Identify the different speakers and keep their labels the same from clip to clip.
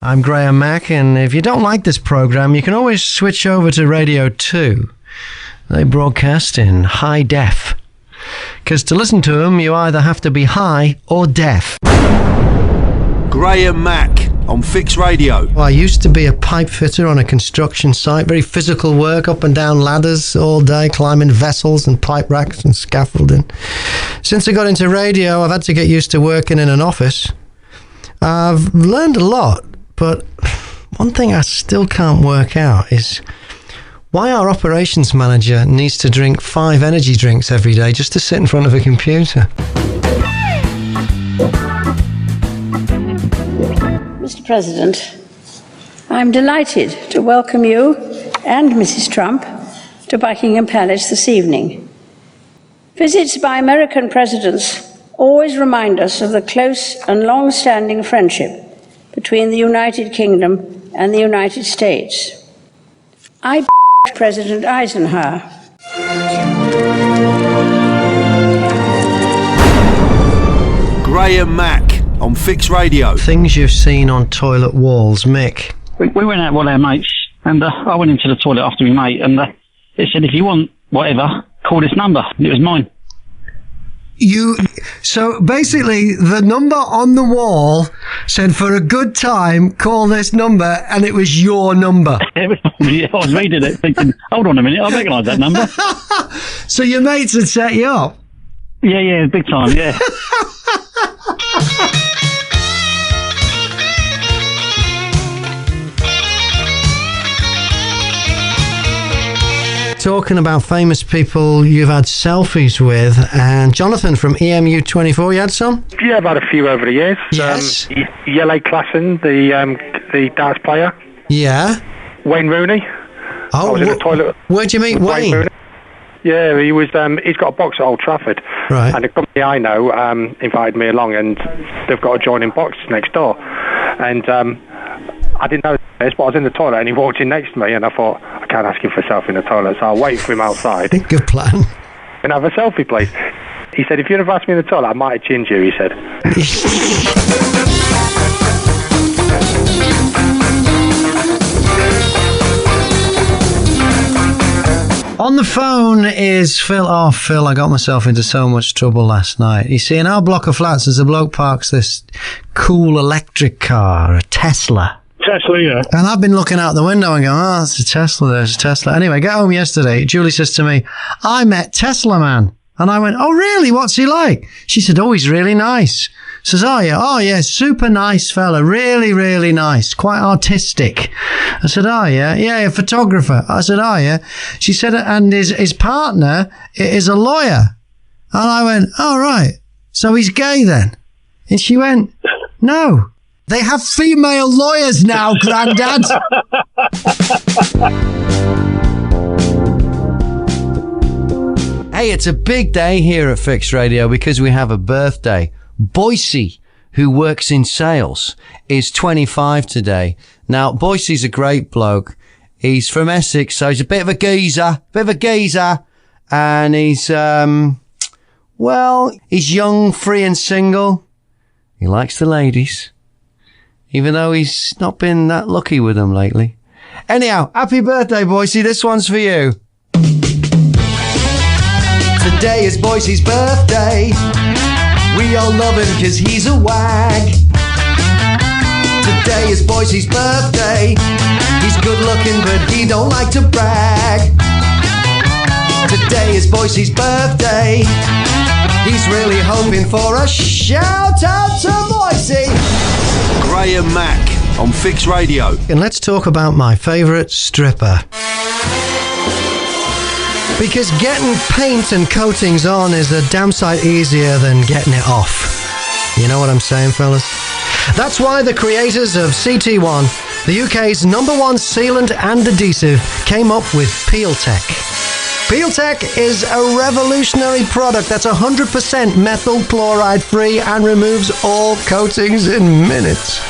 Speaker 1: I'm Graham Mack, and if you don't like this programme, you can always switch over to Radio 2. They broadcast in high def. Because to listen to them, you either have to be high or deaf.
Speaker 2: Graham Mack on Fix Radio.
Speaker 1: Well, I used to be a pipe fitter on a construction site. Very physical work, up and down ladders all day, climbing vessels and pipe racks and scaffolding. Since I got into radio, I've had to get used to working in an office. I've learned a lot, but one thing I still can't work out is why our operations manager needs to drink 5 energy drinks every day just to sit in front of a computer.
Speaker 3: Mr. President, I'm delighted to welcome you and Mrs. Trump to Buckingham Palace this evening. Visits by American presidents always remind us of the close and long-standing friendship between the United Kingdom and the United States. I President Eisenhower.
Speaker 2: Graham Mack on Fix Radio.
Speaker 1: Things you've seen on toilet walls, Mick.
Speaker 4: We went out with our mates, and I went into the toilet after my mate, and it said, if you want whatever, call this number. And it was mine.
Speaker 1: So basically, the number on the wall said, for a good time, call this number, and it was your number.
Speaker 4: I was reading it, thinking, hold on a minute, I recognise that number.
Speaker 1: So your mates had set you up?
Speaker 4: Yeah, big time, yeah.
Speaker 1: Talking about famous people you've had selfies with, and Jonathan from EMU24, you had some?
Speaker 5: Yeah, I've had a few over the years.
Speaker 1: Yes.
Speaker 5: Yele Klassen, the darts player.
Speaker 1: Yeah.
Speaker 5: Wayne Rooney.
Speaker 1: Oh,
Speaker 5: I was in the toilet.
Speaker 1: Where'd you meet Wayne?
Speaker 5: Rooney. Yeah, he was. He's got a box at Old Trafford,
Speaker 1: right?
Speaker 5: And the company I know invited me along, and they've got a joining box next door. And I didn't know this, but I was in the toilet, and he walked in next to me, and I thought, I can't ask him for a selfie in the toilet, so I'll wait for him outside.
Speaker 1: Good plan.
Speaker 5: And have a selfie, please. He said, if you'd have asked me in the toilet, I might have chinned you, he said.
Speaker 1: On the phone is Phil. Oh, Phil, I got myself into so much trouble last night. You see, in our block of flats, there's a bloke parks this cool electric car, a Tesla.
Speaker 4: Tesla, yeah.
Speaker 1: And I've been looking out the window and going, oh, there's a Tesla, there's a Tesla. Anyway, get home yesterday. Julie says to me, I met Tesla Man. And I went, oh, really? What's he like? She said, oh, he's really nice. Says, oh, yeah, super nice fella. Really, really nice. Quite artistic. I said, oh, yeah, a photographer. I said, oh, yeah. She said, and his partner is a lawyer. And I went, oh, right. So he's gay then? And she went, no. They have female lawyers now, Grandad. Hey, it's a big day here at Fix Radio because we have a birthday. Boise, who works in sales, is 25 today. Now, Boise's a great bloke. He's from Essex, so he's a bit of a geezer. And he's, he's young, free and single. He likes the ladies, even though he's not been that lucky with them lately. Anyhow, happy birthday, Boise. This one's for you. Today is Boise's birthday. We all love him 'cause he's a wag. Today is Boise's birthday. He's good looking but he don't like to brag. Today is Boise's birthday. He's really hoping for a shout out to Boise.
Speaker 2: Graham Mack on Fix Radio.
Speaker 1: And let's talk about my favourite stripper. Because getting paint and coatings on is a damn sight easier than getting it off. You know what I'm saying, fellas? That's why the creators of CT1, the UK's #1 sealant and adhesive, came up with PeelTech. PeelTech is a revolutionary product that's 100% methyl chloride free and removes all coatings in minutes.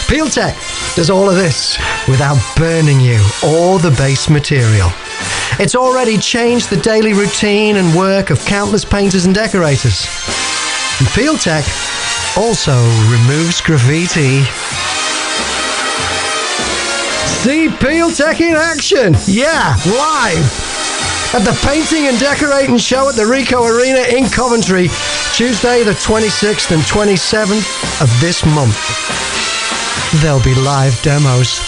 Speaker 1: PeelTech does all of this without burning you or the base material. It's already changed the daily routine and work of countless painters and decorators. And PeelTech also removes graffiti. See Peel Tech in action. Yeah, live at the Painting and Decorating Show at the Ricoh Arena in Coventry, Tuesday the 26th and 27th of this month. There'll be live demos.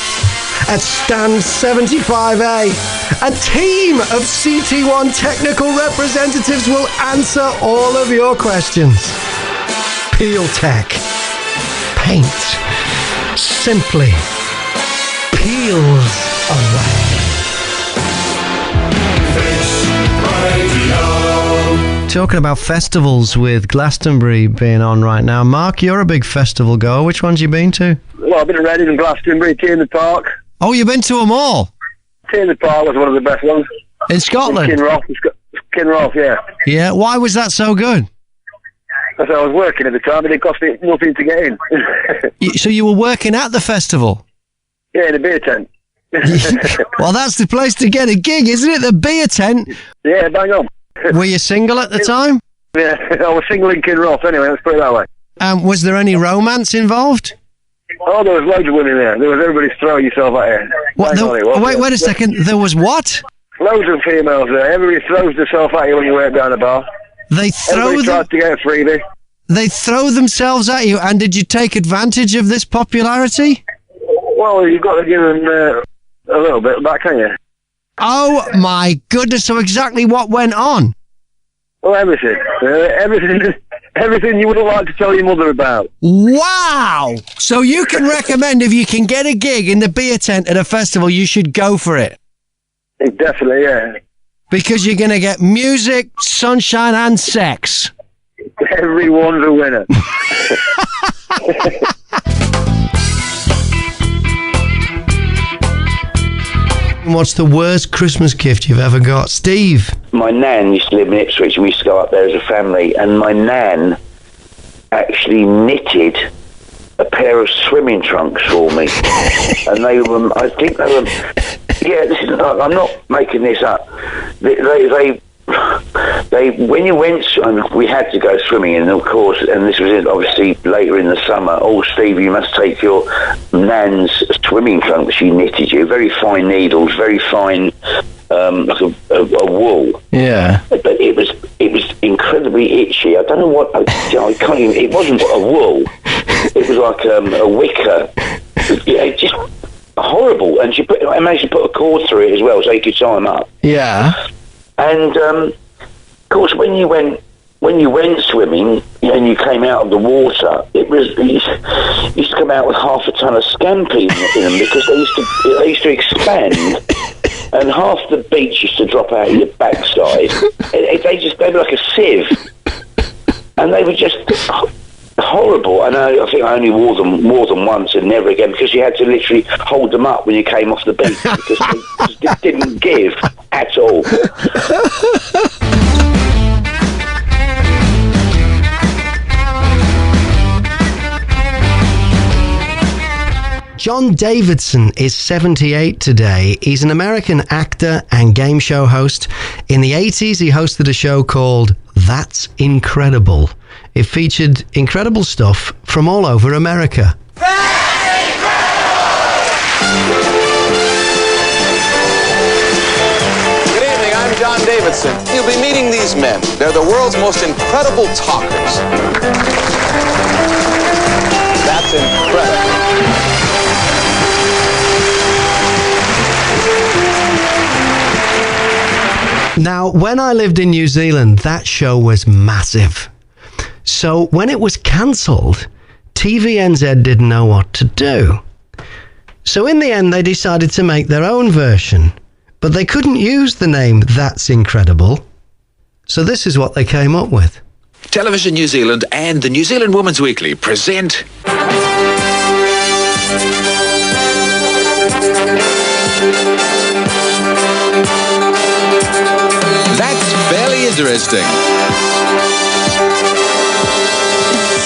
Speaker 1: At stand 75A, a team of CT1 technical representatives will answer all of your questions. Peel Tech. Paint simply peels away. Talking about festivals with Glastonbury being on right now. Mark, you're a big festival goer. Which ones you been to?
Speaker 6: Well, I've been to Reading and Glastonbury, Tea in the Park.
Speaker 1: Oh, you've been to them all?
Speaker 6: Tea in the Park was one of the best ones.
Speaker 1: In Scotland?
Speaker 6: Kinross, yeah.
Speaker 1: Yeah, why was that so good?
Speaker 6: Because I was working at the time, and it cost me nothing to get in.
Speaker 1: So you were working at the festival?
Speaker 6: Yeah, in a beer tent.
Speaker 1: Well, that's the place to get a gig, isn't it? The beer tent?
Speaker 6: Yeah, bang on.
Speaker 1: Were you single at the time?
Speaker 6: Yeah, I was single in Kinross anyway, let's put it that way.
Speaker 1: Was there any romance involved?
Speaker 6: Oh, there was loads of women there. There was everybody's throwing yourself at it.
Speaker 1: Wait a second. There was what?
Speaker 6: Loads of females there. Everybody throws themselves at you when you work down the bar. Everybody tries to get a freebie.
Speaker 1: They throw themselves at you, and did you take advantage of this popularity?
Speaker 6: Well, you've got to give them a little bit back, can you?
Speaker 1: Oh my goodness, so exactly what went on?
Speaker 6: Well, everything. Everything you wouldn't like to tell your mother about.
Speaker 1: Wow! So you can recommend if you can get a gig in the beer tent at a festival, you should go for it?
Speaker 6: Definitely, yeah.
Speaker 1: Because you're going to get music, sunshine and sex.
Speaker 6: Everyone's a winner.
Speaker 1: What's the worst Christmas gift you've ever got? Steve?
Speaker 7: My nan used to live in Ipswich and we used to go up there as a family, and my nan actually knitted a pair of swimming trunks for me. And they were, I think they were, yeah, this is, I'm not making this up. They when you went, we had to go swimming, and of course, and this was obviously later in the summer. Oh, Steve, you must take your nan's swimming trunk that she knitted you. Very fine needles, very fine, like a wool. Yeah. But it was incredibly itchy. I don't know what. I can't even. It wasn't a wool. It was like a wicker. Yeah, just horrible. And I managed to put a cord through it as well, so you could tie them up. Yeah. And of course, when you went swimming and you came out of the water, you used to come out with half a ton of scampi in them because they used to expand, and half the beach used to drop out of your backside. They were like a sieve, and they were just horrible. And I think I only wore them once and never again, because you had to literally hold them up when you came off the beach because they didn't give at all.
Speaker 1: John Davidson is 78 today. He's an American actor and game show host. In the 80s, he hosted a show called That's Incredible. It featured incredible stuff from all over America.
Speaker 8: Good evening, I'm John Davidson. You'll be meeting these men. They're the world's most incredible talkers. That's incredible.
Speaker 1: Now, when I lived in New Zealand, that show was massive. So when it was cancelled, TVNZ didn't know what to do. So in the end, they decided to make their own version. But they couldn't use the name That's Incredible. So this is what they came up with.
Speaker 9: Television New Zealand and the New Zealand Women's Weekly present... That's fairly interesting.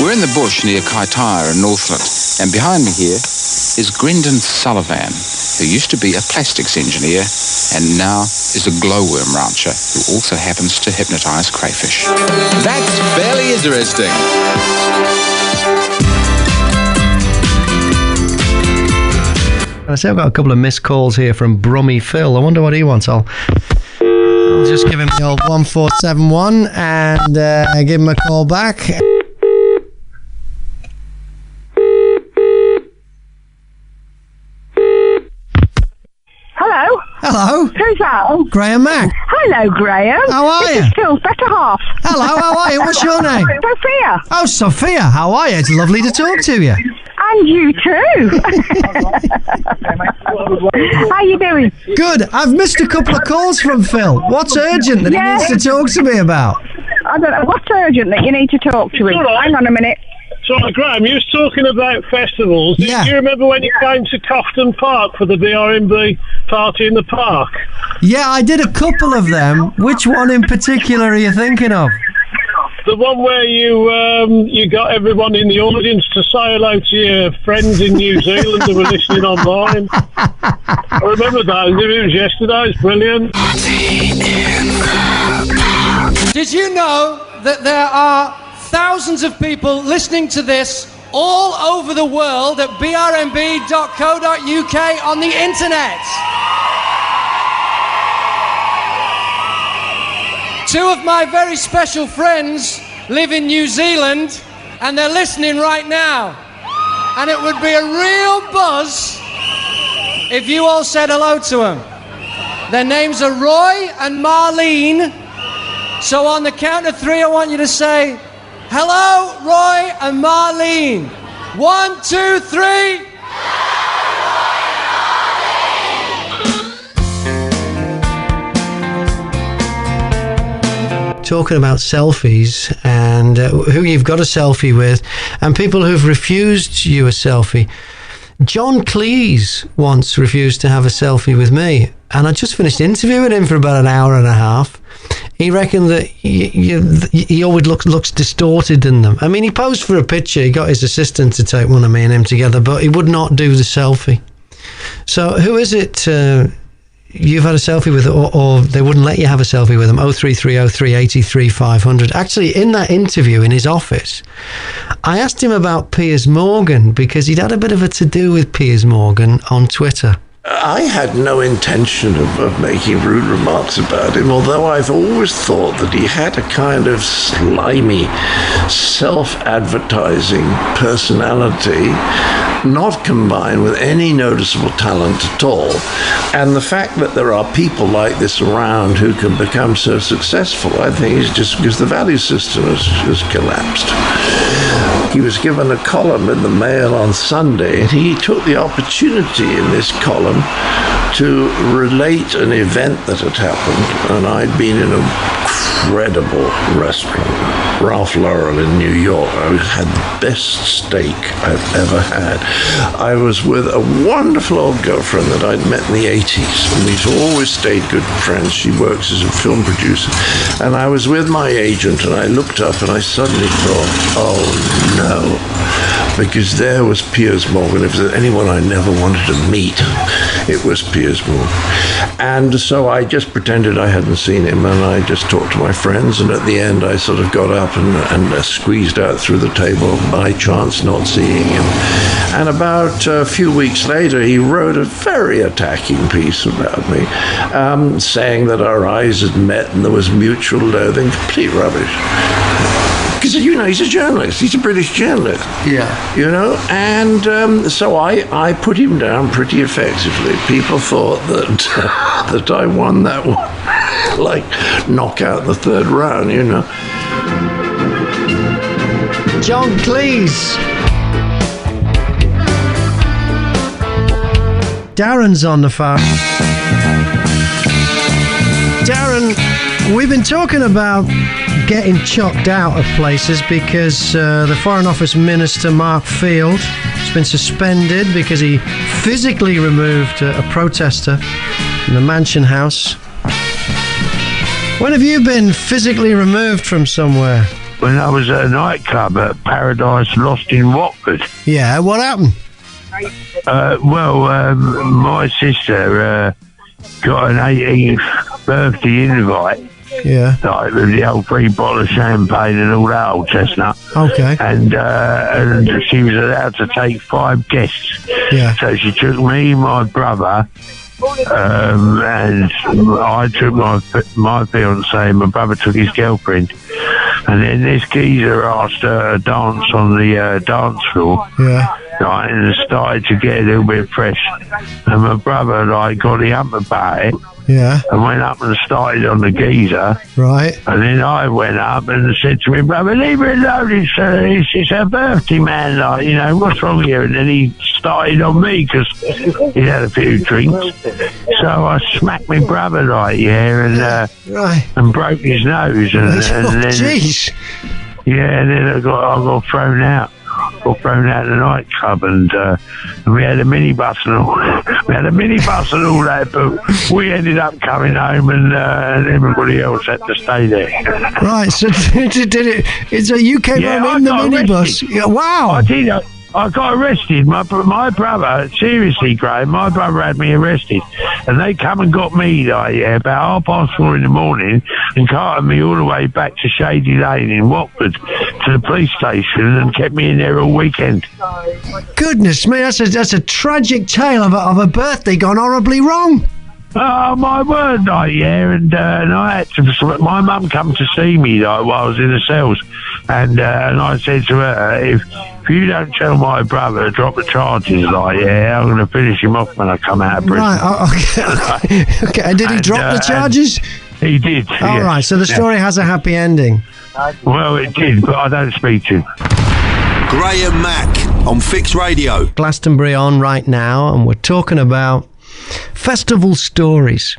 Speaker 9: We're in the bush near Kaitaia in Northland, and behind me here is Grendon Sullivan, who used to be a plastics engineer and now is a glowworm rancher who also happens to hypnotise crayfish. That's fairly interesting.
Speaker 1: I say I've got a couple of missed calls here from Brummy Phil. I wonder what he wants. I'll just give him the old 1471 and give him a call back.
Speaker 10: Hello.
Speaker 1: Hello.
Speaker 10: Who's that?
Speaker 1: Graham Mack.
Speaker 10: Hello, Graham.
Speaker 1: How are you?
Speaker 10: This is Phil's better half.
Speaker 1: Hello, how are you? What's your name?
Speaker 10: Sophia.
Speaker 1: Oh, Sophia, how are you? It's lovely to talk to you.
Speaker 10: And you too. How you doing?
Speaker 1: Good. I've missed a couple of calls from Phil. What's urgent that he needs to talk to me about?
Speaker 10: I don't know. What's urgent that you need to talk to him? Hang on a minute.
Speaker 11: Sorry, Graham, you was talking about festivals.
Speaker 1: Yeah.
Speaker 11: Do you remember when you came to Cofton Park for the BRMB party in the park?
Speaker 1: Yeah, I did a couple of them. Which one in particular are you thinking of?
Speaker 11: The one where you got everyone in the audience to say hello to your friends in New Zealand who were listening online. I remember that. It was yesterday. It's brilliant.
Speaker 12: Did you know that there are thousands of people listening to this all over the world at brmb.co.uk on the internet? Two of my very special friends live in New Zealand and they're listening right now. And it would be a real buzz if you all said hello to them. Their names are Roy and Marlene. So on the count of 3, I want you to say, hello, Roy and Marlene. 1, 2, 3.
Speaker 1: Talking about selfies and who you've got a selfie with and people who've refused you a selfie. John Cleese once refused to have a selfie with me, and I just finished interviewing him for about an hour and a half. He reckoned that he always looks distorted in them. I mean, he posed for a picture. He got his assistant to take one of me and him together, but he would not do the selfie. So who is it you've had a selfie with, or they wouldn't let you have a selfie with them? 03303 83 500. Actually, in that interview in his office, I asked him about Piers Morgan because he'd had a bit of a to-do with Piers Morgan on Twitter.
Speaker 13: I had no intention of making rude remarks about him, although I've always thought that he had a kind of slimy, self-advertising personality, not combined with any noticeable talent at all. And the fact that there are people like this around who can become so successful, I think, is just because the value system has collapsed. He was given a column in the Mail on Sunday, and he took the opportunity in this column to relate an event that had happened. And I'd been in a incredible restaurant, Ralph Lauren in New York. I had the best steak I've ever had. I was with a wonderful old girlfriend that I'd met in the 80s, and we've always stayed good friends. She works as a film producer. And I was with my agent, and I looked up and I suddenly thought, oh no, because there was Piers Morgan. If there's anyone I never wanted to meet, it was Piers Morgan. And so I just pretended I hadn't seen him, and I just talked to my friends, and at the end I sort of got up and squeezed out through the table by chance, not seeing him. And about a few weeks later he wrote a very attacking piece about me, saying that our eyes had met and there was mutual loathing. Complete rubbish. Because, you know, he's a journalist. He's a British journalist.
Speaker 1: Yeah.
Speaker 13: You know, and so I put him down pretty effectively. People thought that that I won that one, like knockout in the third round, you know.
Speaker 1: John Cleese. Darren's on the phone. Darren, we've been talking about getting chucked out of places because the Foreign Office Minister, Mark Field, has been suspended because he physically removed a protester in the Mansion House. When have you been physically removed from somewhere?
Speaker 14: When I was at a nightclub at Paradise Lost in Watford.
Speaker 1: Yeah, what happened?
Speaker 14: My sister got an 18th birthday invite
Speaker 1: Yeah.
Speaker 14: Like with the old 3 bottle of champagne and all that old chestnut.
Speaker 1: Okay.
Speaker 14: And she was allowed to take 5 guests.
Speaker 1: Yeah.
Speaker 14: So she took me, my brother, and I took my fiancée, and my brother took his girlfriend. And then this geezer asked her to dance on the dance floor.
Speaker 1: Yeah.
Speaker 14: Right, and started to get a little bit fresh. And my brother, like, got the hump about it.
Speaker 1: Yeah.
Speaker 14: And went up and started on the geezer.
Speaker 1: Right.
Speaker 14: And then I went up and said to my brother, leave it alone, it's her birthday, man, like, you know, what's wrong with you? And then he started on me because he had a few drinks. So I smacked my brother, like, yeah, and broke his nose. And then,
Speaker 1: jeez.
Speaker 14: Yeah, and then I got thrown out. Got thrown out of the nightclub, and we had a minibus and all. That, but we ended up coming home, and everybody else had to stay there.
Speaker 1: Right, so did it? So you came home in the minibus? Yeah, wow!
Speaker 14: I did. I got arrested. My brother, seriously, Graham, my brother had me arrested. And they come and got me, like, about 4:30 in the morning and carted me all the way back to Shady Lane in Watford to the police station and kept me in there all weekend.
Speaker 1: Goodness me, that's a tragic tale of a birthday gone horribly wrong.
Speaker 14: Oh, my word, like, yeah, and I had to, my mum come to see me, like, while I was in the cells, and I said to her, if you don't tell my brother to drop the charges, like, yeah, I'm going to finish him off when I come out of prison.
Speaker 1: Right, okay. Okay, and did he drop the charges?
Speaker 14: He did.
Speaker 1: All right, so the story has a happy ending.
Speaker 14: Well, it did, but I don't speak to him.
Speaker 2: Graham Mack on Fix Radio.
Speaker 1: Glastonbury on right now, and we're talking about festival stories.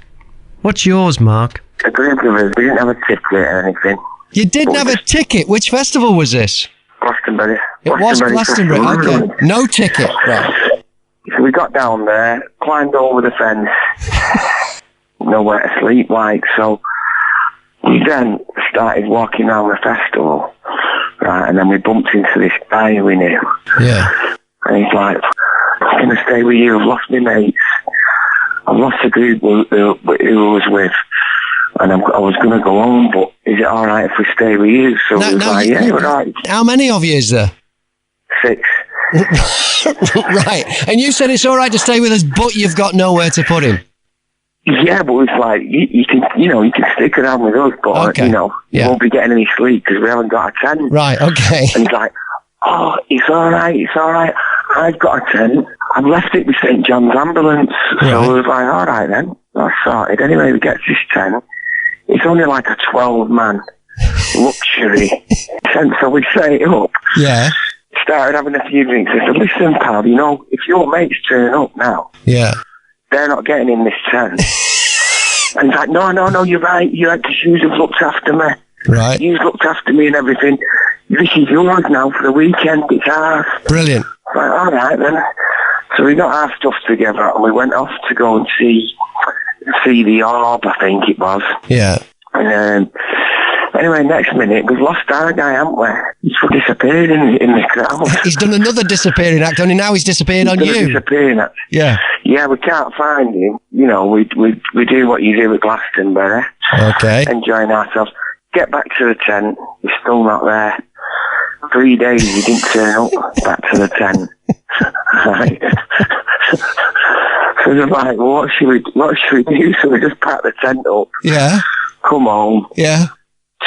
Speaker 1: What's yours, Mark?
Speaker 15: A group of us, we didn't have a ticket or anything.
Speaker 1: You didn't have a ticket? Which festival was this?
Speaker 15: Glastonbury.
Speaker 1: It was Glastonbury, okay. No ticket, right.
Speaker 15: So we got down there, climbed over the fence, nowhere to sleep, like, so we then started walking around the festival, right, and then we bumped into this guy we knew.
Speaker 1: Yeah.
Speaker 15: And he's like, I'm going to stay with you, I've lost my mates. I've lost the group who I was with, and I was going to go home, but is it all right if we stay with you? So he was like, yeah, all right.
Speaker 1: How many of you is there?
Speaker 15: 6.
Speaker 1: Right, and you said it's all right to stay with us, but you've got nowhere to put him.
Speaker 15: Yeah, but it's like, you can stick around with us, but, you won't be getting any sleep because we haven't got a tent.
Speaker 1: Right, okay.
Speaker 15: And he's like, oh, it's all right. I've got a tent. I've left it with St. John's ambulance.
Speaker 1: Right.
Speaker 15: So we was like, all right then. That's sorted. Anyway, we get to this tent. It's only like a 12-man luxury tent, so we set it up.
Speaker 1: Yeah.
Speaker 15: Started having a few drinks. I said, listen, pal, if your mates turn up now,
Speaker 1: yeah, they're
Speaker 15: not getting in this tent. And he's like, no, you're right, because you have looked after me.
Speaker 1: Right.
Speaker 15: You've looked after me and everything. This is yours now for the weekend. It's ours.
Speaker 1: Brilliant.
Speaker 15: Like, all right then. So we got our stuff together and we went off to go and see the orb, I think it was.
Speaker 1: Yeah.
Speaker 15: And anyway, next minute we've lost our guy, haven't we? He's disappeared in the crowd.
Speaker 1: He's done another disappearing act, only now he's disappeared on you.
Speaker 15: Disappearing act.
Speaker 1: Yeah.
Speaker 15: Yeah, we can't find him. We do what you do at Glastonbury.
Speaker 1: Okay.
Speaker 15: Enjoying ourselves. Get back to the tent. He's still not there. 3 days he didn't turn up. Back to the tent. Right. So they're like, well, what should we do? So we just packed the tent up.
Speaker 1: Yeah.
Speaker 15: Come home.
Speaker 1: Yeah.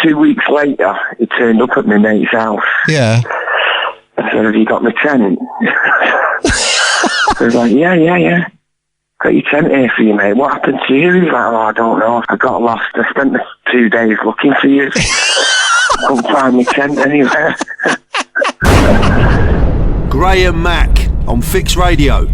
Speaker 15: 2 weeks later, he turned up at my mate's house.
Speaker 1: Yeah.
Speaker 15: I said, have you got my tent? So he's like, yeah. Got your tent here for you, mate. What happened to you? He's like, oh, I don't know. I got lost. I spent the 2 days looking for you. Couldn't find my tent anywhere.
Speaker 2: Graham Mack on Fix Radio.